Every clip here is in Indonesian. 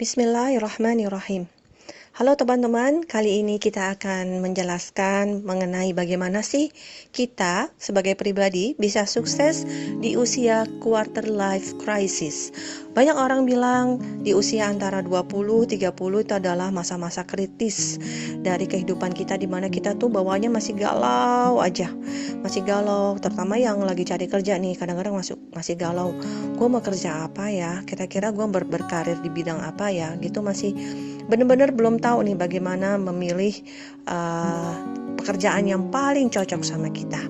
Bismillahirrahmanirrahim. Halo teman-teman, kali ini kita akan menjelaskan mengenai bagaimana sih kita sebagai pribadi bisa sukses di usia quarter life crisis. Banyak orang bilang di usia antara 20-30 itu adalah masa-masa kritis dari kehidupan kita, di mana kita tuh bawaannya masih galau aja. Masih galau, terutama yang lagi cari kerja nih, kadang-kadang masih galau. Gue mau kerja apa ya? Kira-kira gue berkarir di bidang apa ya? Gitu, masih benar-benar belum tahu nih bagaimana memilih pekerjaan yang paling cocok sama kita.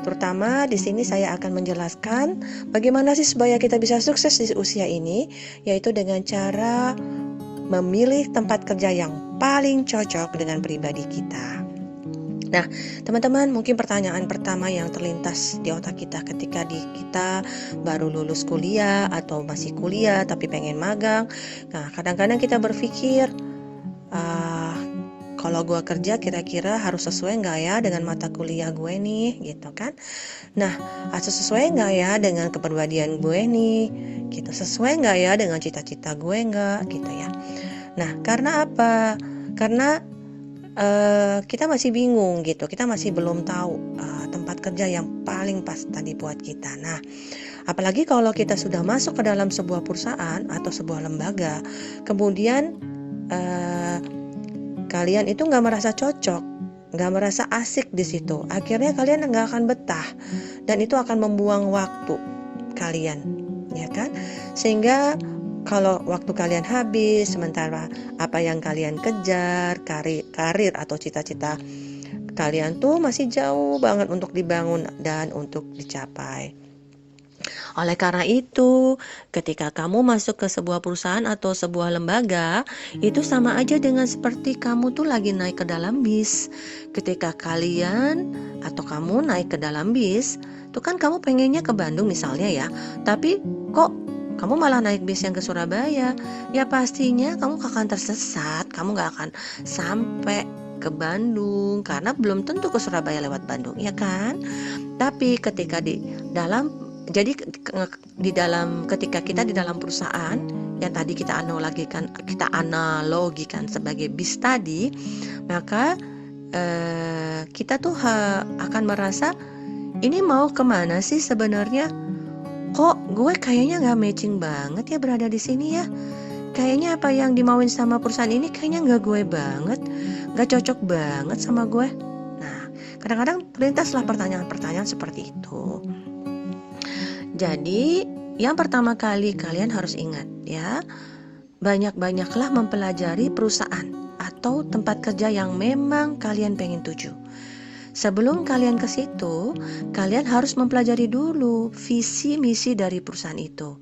Terutama di sini saya akan menjelaskan bagaimana sih supaya kita bisa sukses di usia ini, yaitu dengan cara memilih tempat kerja yang paling cocok dengan pribadi kita. Nah, teman-teman, mungkin pertanyaan pertama yang terlintas di otak kita ketika kita baru lulus kuliah atau masih kuliah tapi pengen magang. Nah, kadang-kadang kita berpikir, kalau gue kerja kira-kira harus sesuai nggak ya dengan mata kuliah gue nih, gitu kan? Nah, harus sesuai nggak ya dengan kepribadian gue nih, gitu. Sesuai nggak ya dengan cita-cita gue nggak, gitu ya. Nah, karena apa? Karena kita masih bingung gitu, kita masih belum tahu tempat kerja yang paling pas tadi buat kita. Nah, apalagi kalau kita sudah masuk ke dalam sebuah perusahaan atau sebuah lembaga, kemudian kalian itu nggak merasa cocok, nggak merasa asik di situ, akhirnya kalian nggak akan betah, dan itu akan membuang waktu kalian, ya kan? Sehingga kalau waktu kalian habis, sementara apa yang kalian kejar, karir atau cita-cita kalian tuh masih jauh banget untuk dibangun dan untuk dicapai. Oleh karena itu, ketika kamu masuk ke sebuah perusahaan atau sebuah lembaga, itu sama aja dengan seperti kamu tuh lagi naik ke dalam bis. Ketika kalian atau kamu naik ke dalam bis, tuh kan kamu pengennya ke Bandung misalnya ya, tapi kok kamu malah naik bis yang ke Surabaya? Ya pastinya kamu akan tersesat, kamu gak akan sampai ke Bandung karena belum tentu ke Surabaya lewat Bandung, ya kan? Tapi ketika ketika kita di dalam perusahaan yang tadi kita analogikan sebagai bis tadi, maka kita tuh akan merasa, ini mau kemana sih sebenarnya? Kok gue kayaknya nggak matching banget ya berada di sini ya? Kayaknya apa yang dimauin sama perusahaan ini kayaknya nggak gue banget, nggak cocok banget sama gue. Nah, kadang-kadang terlintaslah pertanyaan-pertanyaan seperti itu. Jadi, yang pertama kali kalian harus ingat ya, banyak-banyaklah mempelajari perusahaan atau tempat kerja yang memang kalian pengen tuju. Sebelum kalian ke situ, kalian harus mempelajari dulu visi misi dari perusahaan itu.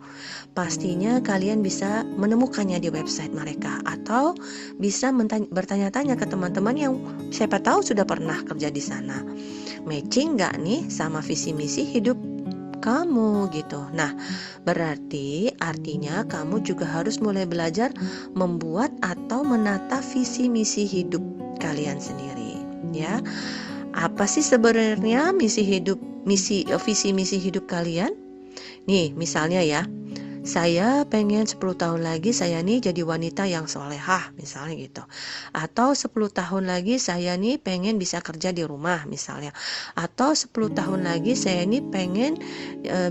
Pastinya kalian bisa menemukannya di website mereka atau bisa bertanya-tanya ke teman-teman yang siapa tahu sudah pernah kerja di sana. Matching nggak nih sama visi misi hidup kamu gitu. Nah, berarti artinya kamu juga harus mulai belajar membuat atau menata visi misi hidup kalian sendiri, ya. Apa sih sebenarnya visi misi hidup kalian? Nih, misalnya ya, saya pengen 10 tahun lagi saya nih jadi wanita yang solehah, misalnya gitu. Atau 10 tahun lagi saya nih pengen bisa kerja di rumah, misalnya. Atau 10 tahun lagi saya nih pengen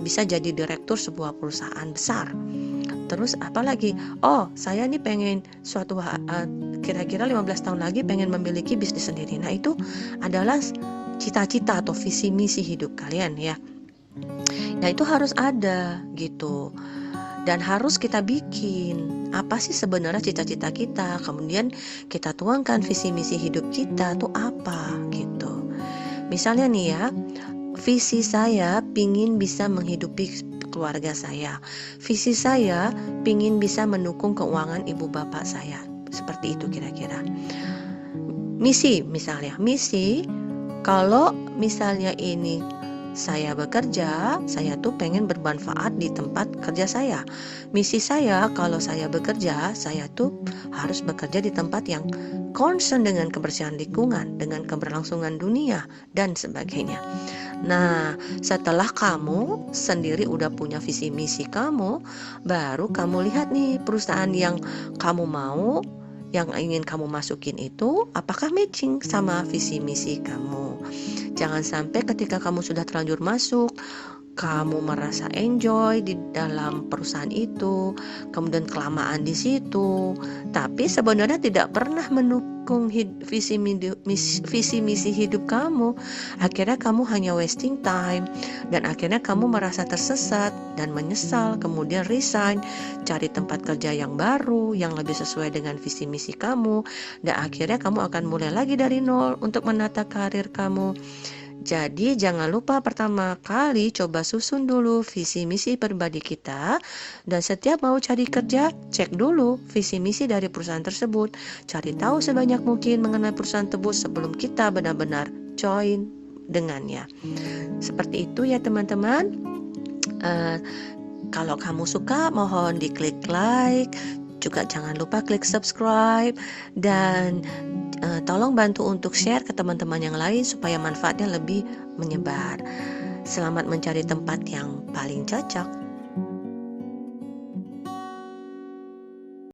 bisa jadi direktur sebuah perusahaan besar. Terus apa lagi? Oh, saya nih pengen kira-kira 15 tahun lagi pengen memiliki bisnis sendiri. Nah, itu adalah cita-cita atau visi misi hidup kalian ya. Nah, itu harus ada gitu. Dan harus kita bikin apa sih sebenarnya cita-cita kita, kemudian kita tuangkan visi misi hidup kita tuh apa gitu. Misalnya nih ya, visi saya pingin bisa menghidupi keluarga saya, visi saya pingin bisa mendukung keuangan ibu bapak saya, seperti itu kira-kira. Misi, kalau misalnya ini saya bekerja, saya tuh pengen bermanfaat di tempat kerja saya. Misi saya kalau saya bekerja, saya tuh harus bekerja di tempat yang concern dengan kebersihan lingkungan, dengan keberlangsungan dunia, dan sebagainya. Nah, setelah kamu sendiri udah punya visi misi kamu, baru kamu lihat nih perusahaan yang kamu mau, yang ingin kamu masukin itu apakah matching sama visi misi kamu. Jangan sampai ketika kamu sudah terlanjur masuk, kamu merasa enjoy di dalam perusahaan itu, kemudian kelamaan di situ, tapi sebenarnya tidak pernah mendukung visi misi hidup kamu. Akhirnya kamu hanya wasting time, dan akhirnya kamu merasa tersesat dan menyesal, kemudian resign, cari tempat kerja yang baru, yang lebih sesuai dengan visi misi kamu, dan akhirnya kamu akan mulai lagi dari nol untuk menata karir kamu. Jadi jangan lupa pertama kali coba susun dulu visi misi pribadi kita, dan setiap mau cari kerja cek dulu visi misi dari perusahaan tersebut. Cari tahu sebanyak mungkin mengenai perusahaan tersebut sebelum kita benar-benar join dengannya. Seperti itu ya teman-teman. Kalau kamu suka mohon diklik like, juga jangan lupa klik subscribe, dan tolong bantu untuk share ke teman-teman yang lain supaya manfaatnya lebih menyebar. Selamat mencari tempat yang paling cocok.